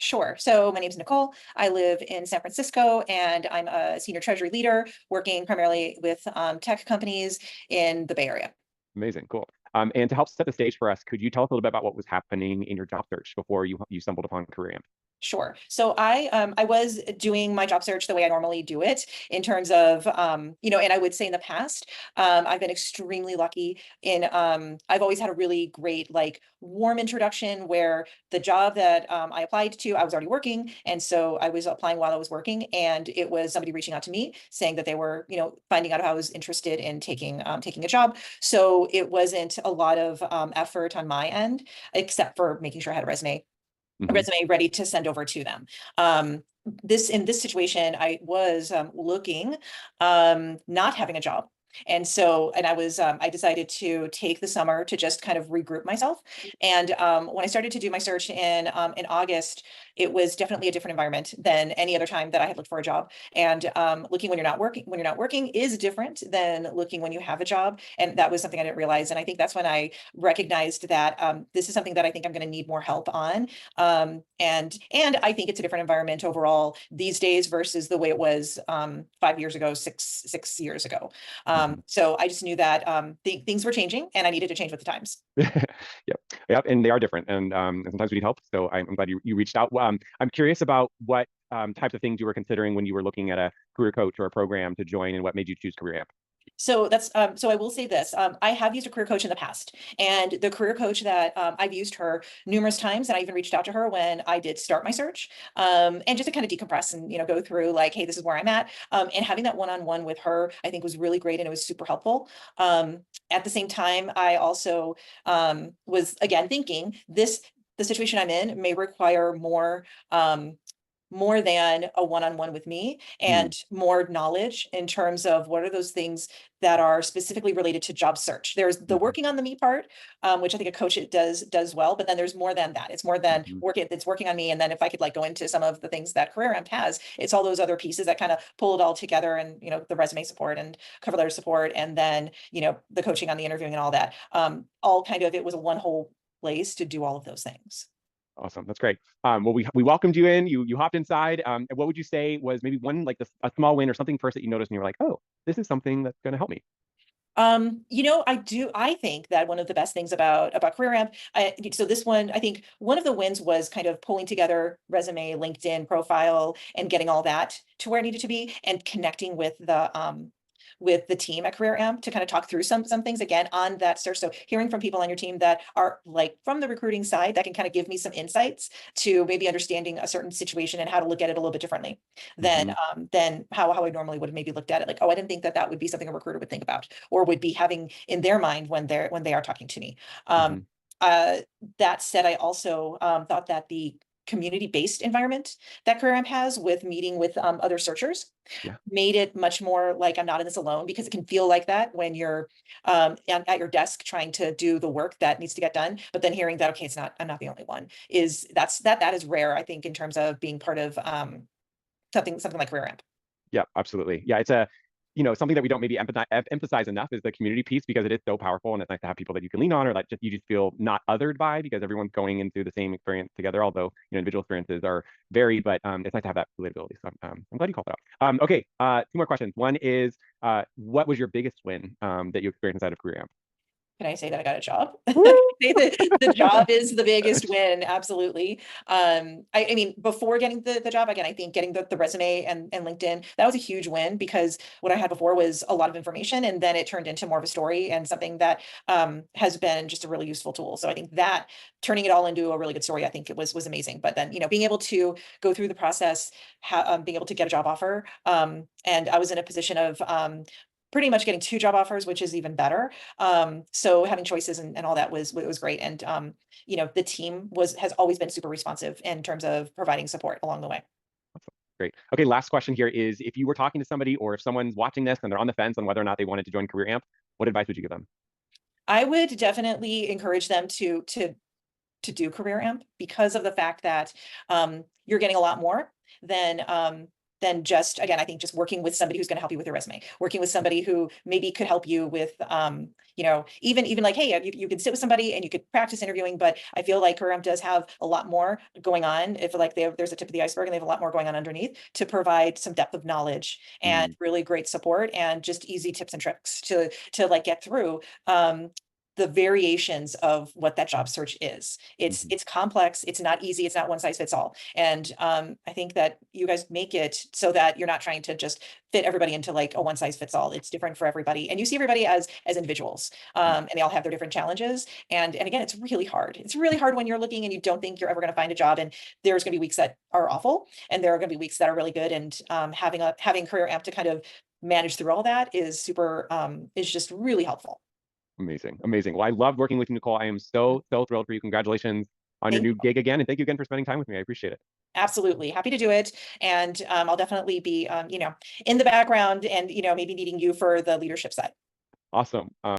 Sure. So my name is Nicole. I live in San Francisco, and I'm a senior treasury leader working primarily with tech companies in the Bay Area. Amazing, cool. And to help set the stage for us, could you tell us a little bit about what was happening in your job search before you stumbled upon CareerAmp? Sure. So I was doing my job search the way I normally do it in terms of and I would say in the past, I've been extremely lucky in I've always had a really great like warm introduction where the job that I applied to, I was already working. And so I was applying while I was working, and it was somebody reaching out to me saying that they were, finding out how I was interested in taking a job. So it wasn't a lot of effort on my end, except for making sure I had a Hmm. resume ready to send over to them. In this situation, I was looking, not having a job. I decided to take the summer to just kind of regroup myself. And when I started to do my search in August, it was definitely a different environment than any other time that I had looked for a job. And looking when you're not working is different than looking when you have a job. And that was something I didn't realize. And I think that's when I recognized that this is something that I think I'm going to need more help on. And I think it's a different environment overall these days versus the way it was 5 years ago, six years ago. Hmm. So I just knew that things were changing, and I needed to change with the times. Yep, yep, and they are different, and sometimes we need help. So I'm glad you reached out. I'm curious about what types of things you were considering when you were looking at a career coach or a program to join, and what made you choose CareerAmp. So I will say this. I have used a career coach in the past, and the career coach that I've used her numerous times, and I even reached out to her when I did start my search, and just to kind of decompress and go through like, hey, this is where I'm at. And having that one-on-one with her, I think was really great, and it was super helpful. At the same time, I also was again thinking the situation I'm in may require more than a one-on-one with me, Hmm. and more knowledge in terms of what are those things that are specifically related to job search. There's the Hmm. working on the me part, which I think a coach it does well, but then there's more than that. It's more than Hmm. it's working on me. And then if I could like go into some of the things that CareerAmp has, it's all those other pieces that kind of pull it all together, and the resume support and cover letter support, and then the coaching on the interviewing and all that. All kind of, it was a one whole place to do all of those things. Awesome, that's great. Well, we welcomed you in. You hopped inside. And what would you say was maybe one like a small win or something first that you noticed and you were like, oh, this is something that's going to help me. I think that one of the best things about CareerAmp, so this one, I think one of the wins was kind of pulling together resume, LinkedIn profile, and getting all that to where it needed to be, and connecting with the team at CareerAmp to kind of talk through some things again on that search. So hearing from people on your team that are like from the recruiting side, that can kind of give me some insights to maybe understanding a certain situation and how to look at it a little bit differently Hmm. than how I normally would have maybe looked at it. Like, oh, I didn't think that that would be something a recruiter would think about or would be having in their mind when they are talking to me. Um, Hmm. uh, that said, I also thought that the community-based environment that CareerAmp has with meeting with other searchers Yeah. made it much more like I'm not in this alone, because it can feel like that when you're at your desk trying to do the work that needs to get done. But then hearing that, okay, I'm not the only one, that is rare, I think, in terms of being part of something like CareerAmp. Yeah, absolutely. Yeah, it's something that we don't maybe emphasize enough is the community piece because it is so powerful, and it's nice to have people that you can lean on or that you just feel not othered by because everyone's going into the same experience together. Although individual experiences are varied, but it's nice to have that relatability. So I'm glad you called it out. Okay, two more questions. One is, what was your biggest win that you experienced inside of CareerAmp? Can I say that I got a job? Woo! Say that the job is the biggest win. Absolutely. I mean, before getting the job, again, I think getting the resume and LinkedIn, that was a huge win, because what I had before was a lot of information, and then it turned into more of a story and something that has been just a really useful tool. So I think that turning it all into a really good story, I think it was amazing. But then, being able to go through the process, being able to get a job offer, and I was in a position of pretty much getting two job offers, which is even better. So having choices and all that was great. And the team has always been super responsive in terms of providing support along the way. Awesome. Great. Okay, last question here is if you were talking to somebody or if someone's watching this and they're on the fence on whether or not they wanted to join CareerAmp, what advice would you give them? I would definitely encourage them to do CareerAmp, because of the fact that you're getting a lot more than than just, again, I think just working with somebody who's going to help you with your resume, working with somebody who maybe could help you with, even like, hey, you could sit with somebody and you could practice interviewing, but I feel like Quorum does have a lot more going on. If like there's a tip of the iceberg and they have a lot more going on underneath to provide some depth of knowledge and really great support and just easy tips and tricks to like get through the variations of what that job search is. It's complex. It's not easy. It's not one size fits all. And I think that you guys make it so that you're not trying to just fit everybody into like a one size fits all. It's different for everybody, and you see everybody as individuals, and they all have their different challenges. And again, it's really hard. It's really hard when you're looking and you don't think you're ever going to find a job, and there's going to be weeks that are awful, and there are going to be weeks that are really good. And having Career Amp to kind of manage through all that is super is just really helpful. Amazing. Amazing. Well, I loved working with you, Nichole. I am so thrilled for you. Congratulations on your Thank new gig again. And thank you again for spending time with me. I appreciate it. Absolutely. Happy to do it. And I'll definitely be, in the background and, maybe needing you for the leadership side. Awesome.